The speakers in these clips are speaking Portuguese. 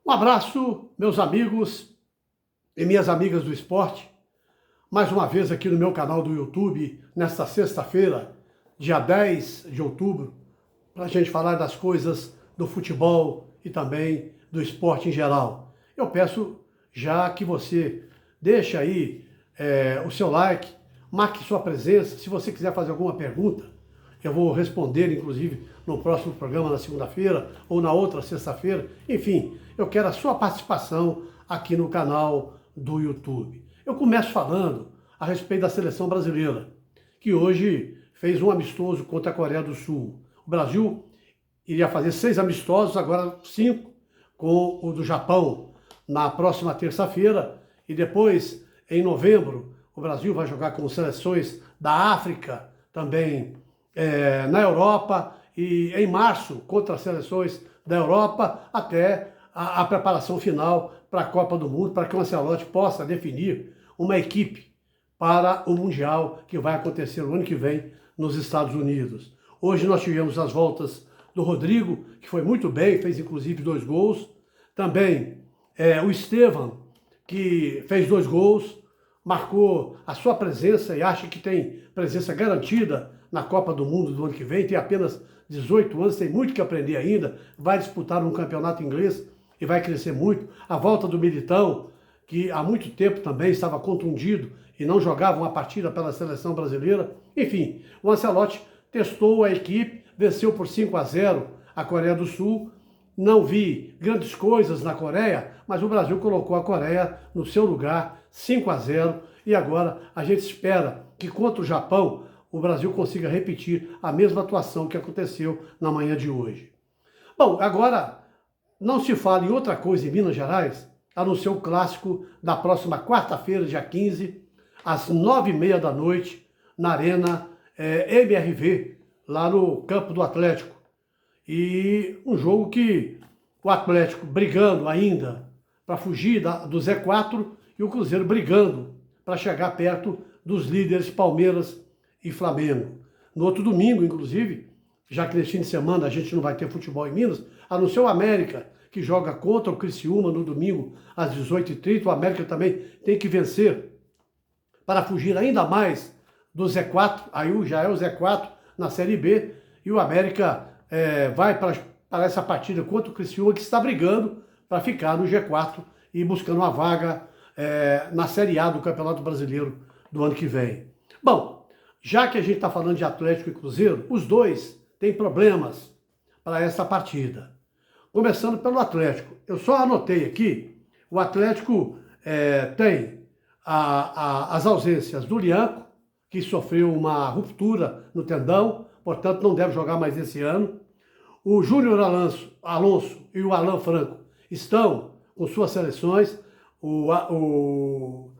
Um abraço, meus amigos e minhas amigas do esporte. Mais uma vez aqui no meu canal do YouTube, nesta sexta-feira, dia 10 de outubro, para a gente falar das coisas do futebol e também do esporte em geral. Eu peço já que você deixe aí o seu like, marque sua presença. Se você quiser fazer alguma pergunta, eu vou responder, inclusive, no próximo programa, na segunda-feira, ou na outra sexta-feira. Enfim, eu quero a sua participação aqui no canal do YouTube. Eu começo falando a respeito da seleção brasileira, que hoje fez um amistoso contra a Coreia do Sul. O Brasil iria fazer 6 amistosos, agora 5, com o do Japão na próxima terça-feira. E depois, em novembro, o Brasil vai jogar com seleções da África, também na Europa, e em março contra as seleções da Europa, até a preparação final para a Copa do Mundo, para que o Ancelotti possa definir uma equipe para o Mundial que vai acontecer no ano que vem nos Estados Unidos. Hoje nós tivemos as voltas do Rodrigo, que foi muito bem, fez inclusive 2 gols. Também o Estevam, que fez 2 gols, marcou a sua presença e acha que tem presença garantida na Copa do Mundo do ano que vem. Tem apenas 18 anos, tem muito que aprender ainda, vai disputar um campeonato inglês e vai crescer muito. A volta do Militão, que há muito tempo também estava contundido e não jogava uma partida pela seleção brasileira. Enfim, o Ancelotti testou a equipe, venceu por 5-0 a Coreia do Sul. Não vi grandes coisas na Coreia, mas o Brasil colocou a Coreia no seu lugar, 5-0, e agora a gente espera que contra o Japão o Brasil consiga repetir a mesma atuação que aconteceu na manhã de hoje. Bom, agora não se fala em outra coisa em Minas Gerais, a não ser o clássico da próxima quarta-feira, dia 15, às 9h30 da noite, na Arena MRV, lá no campo do Atlético. E um jogo que o Atlético brigando ainda para fugir do Z4 e o Cruzeiro brigando para chegar perto dos líderes Palmeiras e Flamengo. No outro domingo, inclusive, já que nesse fim de semana a gente não vai ter futebol em Minas, a não ser o América, que joga contra o Criciúma no domingo às 18h30. O América também tem que vencer para fugir ainda mais do Z4, aí já é o Z4 na Série B, e o América vai para essa partida contra o Criciúma, que está brigando para ficar no G4 e buscando uma vaga na Série A do Campeonato Brasileiro do ano que vem. Bom, já que a gente está falando de Atlético e Cruzeiro, os dois têm problemas para essa partida. Começando pelo Atlético. Eu só anotei aqui, o Atlético tem as ausências do Lianco, que sofreu uma ruptura no tendão, portanto não deve jogar mais esse ano. O Júnior Alonso e o Alan Franco estão com suas seleções, o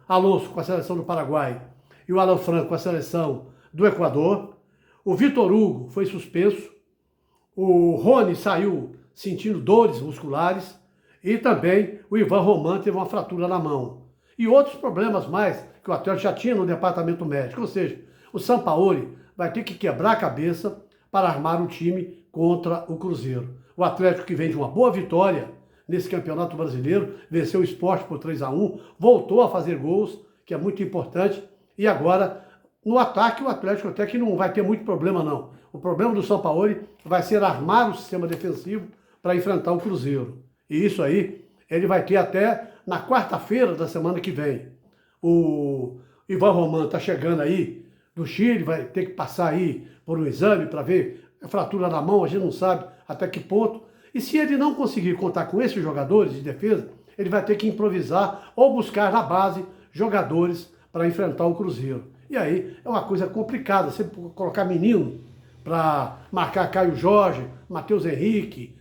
Alonso com a seleção do Paraguai e o Alan Franco com a seleção do Equador. O Vitor Hugo foi suspenso, o Rony saiu sentindo dores musculares e também o Ivan Roman teve uma fratura na mão. E outros problemas mais que o Atlético já tinha no departamento médico, ou seja, o Sampaoli vai ter que quebrar a cabeça para armar o time contra o Cruzeiro. O Atlético, que vem de uma boa vitória nesse Campeonato Brasileiro, venceu o Sport por 3-1, voltou a fazer gols, que é muito importante, e agora, no ataque, o Atlético até que não vai ter muito problema, não. O problema do Sampaoli vai ser armar o sistema defensivo para enfrentar o Cruzeiro. E isso aí, ele vai ter até na quarta-feira da semana que vem. O Ivan Roman está chegando aí do Chile, vai ter que passar aí por um exame para ver a fratura na mão, a gente não sabe até que ponto. E se ele não conseguir contar com esses jogadores de defesa, ele vai ter que improvisar ou buscar na base jogadores para enfrentar o Cruzeiro. E aí é uma coisa complicada, você colocar menino para marcar Caio Jorge, Matheus Henrique,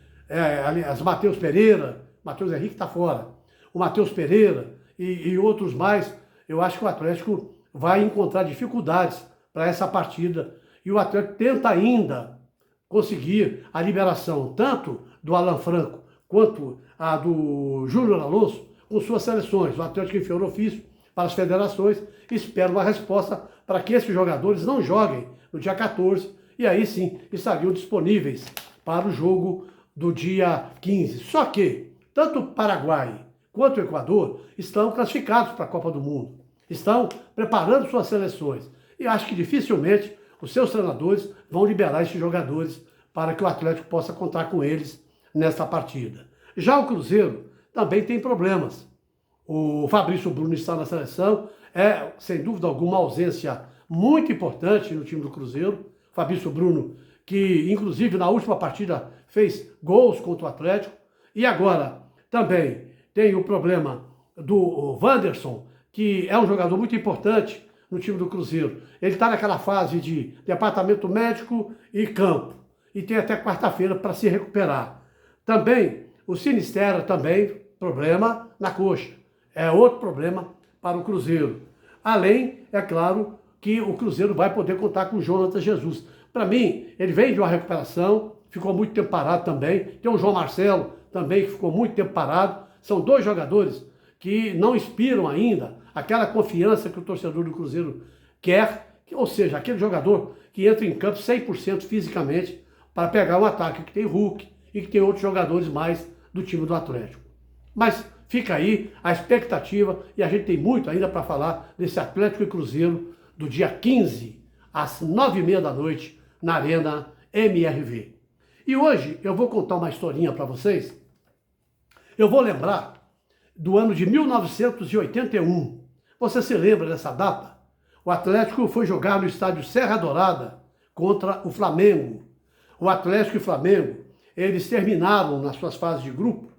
aliás, Matheus Pereira. Matheus Henrique está fora. O Matheus Pereira e outros mais, eu acho que o Atlético vai encontrar dificuldades para essa partida. E o Atlético tenta ainda conseguir a liberação tanto do Alan Franco quanto a do Júnior Alonso com suas seleções. O Atlético enviou ofício para as federações e espera uma resposta para que esses jogadores não joguem no dia 14 e aí sim estariam disponíveis para o jogo do dia 15. Só que tanto o Paraguai quanto o Equador estão classificados para a Copa do Mundo, estão preparando suas seleções. E acho que dificilmente os seus treinadores vão liberar esses jogadores para que o Atlético possa contar com eles nesta partida. Já o Cruzeiro também tem problemas. O Fabrício Bruno está na seleção, é sem dúvida alguma uma ausência muito importante no time do Cruzeiro. Fabrício Bruno, que inclusive na última partida fez gols contra o Atlético. E agora também tem o problema do Wanderson, que é um jogador muito importante no time do Cruzeiro. Ele está naquela fase de departamento médico e campo. E tem até quarta-feira para se recuperar. Também o Sinisterra, também problema na coxa. É outro problema para o Cruzeiro. Além, é claro, que o Cruzeiro vai poder contar com o Jonathan Jesus. Para mim, ele vem de uma recuperação, ficou muito tempo parado também. Tem o João Marcelo também, que ficou muito tempo parado. São dois jogadores que não inspiram ainda aquela confiança que o torcedor do Cruzeiro quer, ou seja, aquele jogador que entra em campo 100% fisicamente para pegar um ataque que tem Hulk e que tem outros jogadores mais do time do Atlético. Mas fica aí a expectativa e a gente tem muito ainda para falar desse Atlético e Cruzeiro do dia 15, às 9h30 da noite, na Arena MRV. E hoje eu vou contar uma historinha para vocês. Eu vou lembrar do ano de 1981. Você se lembra dessa data? O Atlético foi jogar no estádio Serra Dourada contra o Flamengo. O Atlético e o Flamengo, eles terminaram nas suas fases de grupo,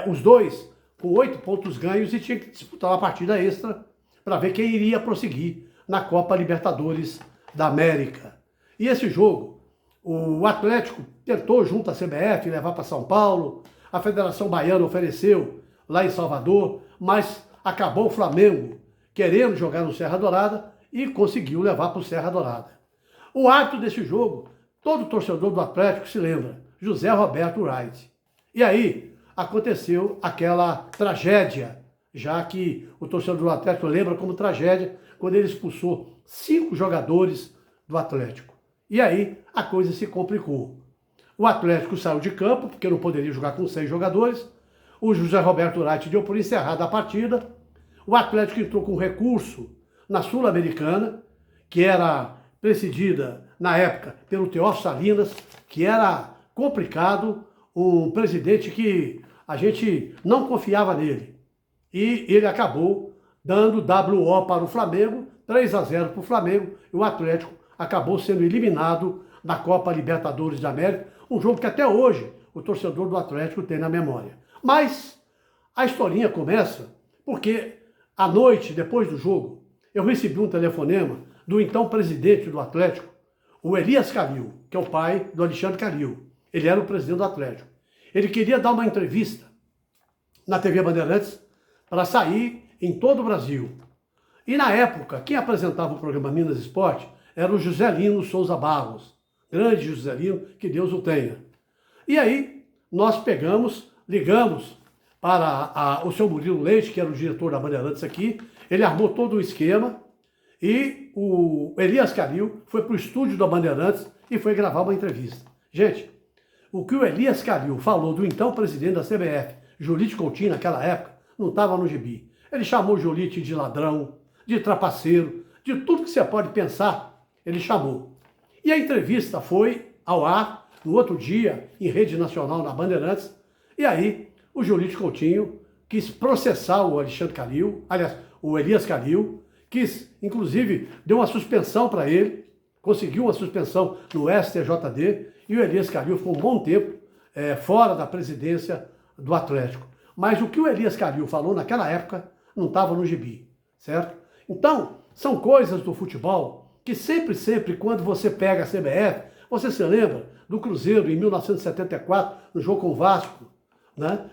os dois com 8 pontos ganhos e tinha que disputar uma partida extra para ver quem iria prosseguir na Copa Libertadores da América. E esse jogo, o Atlético tentou junto à CBF levar para São Paulo, a Federação Baiana ofereceu lá em Salvador, mas acabou o Flamengo querendo jogar no Serra Dourada e conseguiu levar para o Serra Dourada. O árbitro desse jogo, todo torcedor do Atlético se lembra, José Roberto Wright. E aí aconteceu aquela tragédia, já que o torcedor do Atlético lembra como tragédia, quando ele expulsou 5 jogadores do Atlético. E aí a coisa se complicou. O Atlético saiu de campo, porque não poderia jogar com 6 jogadores. O José Roberto Wright deu por encerrada a partida. O Atlético entrou com recurso na Sul-Americana, que era presidida, na época, pelo Teófilo Salinas, que era complicado, um presidente que a gente não confiava nele. E ele acabou dando WO para o Flamengo, 3-0 para o Flamengo, e o Atlético acabou sendo eliminado da Copa Libertadores da América, um jogo que até hoje o torcedor do Atlético tem na memória. Mas a historinha começa porque à noite, depois do jogo, eu recebi um telefonema do então presidente do Atlético, o Elias Calil, que é o pai do Alexandre Calil. Ele era o presidente do Atlético. Ele queria dar uma entrevista na TV Bandeirantes para sair em todo o Brasil. E na época, quem apresentava o programa Minas Esporte era o Joselino Souza Barros. Grande Joselino, que Deus o tenha. E aí, nós ligamos para o seu Murilo Leite, que era o diretor da Bandeirantes aqui. Ele armou todo o esquema e o Elias Calil foi para o estúdio da Bandeirantes e foi gravar uma entrevista. Gente, o que o Elias Calil falou do então presidente da CBF, Jolite Coutinho, naquela época, não estava no gibi. Ele chamou Jolite de ladrão, de trapaceiro, de tudo que você pode pensar, ele chamou. E a entrevista foi ao ar no outro dia, em rede nacional, na Bandeirantes, e aí o Jolite Coutinho quis processar o Alexandre Calil, aliás, o Elias Calil, quis, inclusive, deu uma suspensão para ele, conseguiu uma suspensão no STJD, e o Elias Calil ficou um bom tempo fora da presidência do Atlético. Mas o que o Elias Calil falou naquela época não estava no gibi, certo? Então, são coisas do futebol que sempre, quando você pega a CBF, você se lembra do Cruzeiro em 1974, no jogo com o Vasco, né?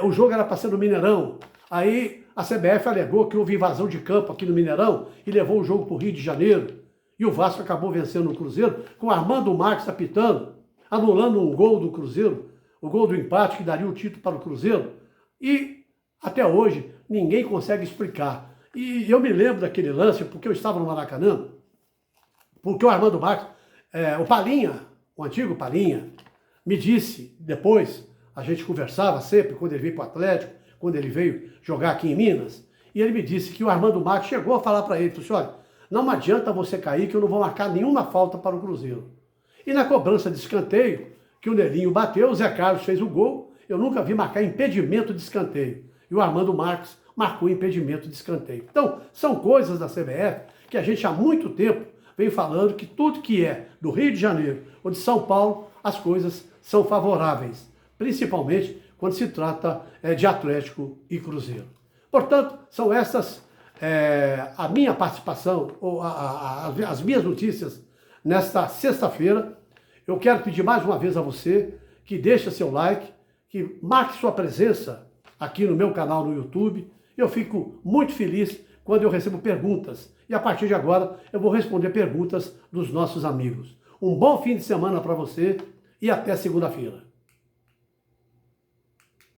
O jogo era para ser no Mineirão. Aí a CBF alegou que houve invasão de campo aqui no Mineirão e levou o jogo para o Rio de Janeiro. E o Vasco acabou vencendo o Cruzeiro, com Armando Marques apitando, anulando um gol do Cruzeiro, o gol do empate que daria o título para o Cruzeiro. E até hoje ninguém consegue explicar. E eu me lembro daquele lance, porque eu estava no Maracanã, porque o Armando Marques, o Palinha, o antigo Palinha, me disse depois, a gente conversava sempre quando ele veio para o Atlético, quando ele veio jogar aqui em Minas, e ele me disse que o Armando Marques chegou a falar para ele, falou assim, olha, não adianta você cair que eu não vou marcar nenhuma falta para o Cruzeiro. E na cobrança de escanteio, que o Nelinho bateu, o Zé Carlos fez o gol, eu nunca vi marcar impedimento de escanteio. E o Armando Marques marcou impedimento de escanteio. Então, são coisas da CBF que a gente há muito tempo vem falando que tudo que é do Rio de Janeiro ou de São Paulo, as coisas são favoráveis, principalmente quando se trata de Atlético e Cruzeiro. Portanto, são essas a minha participação, ou as minhas notícias nesta sexta-feira. Eu quero pedir mais uma vez a você que deixe seu like, que marque sua presença aqui no meu canal no YouTube. Eu fico muito feliz quando eu recebo perguntas. E a partir de agora eu vou responder perguntas dos nossos amigos. Um bom fim de semana para você e até segunda-feira.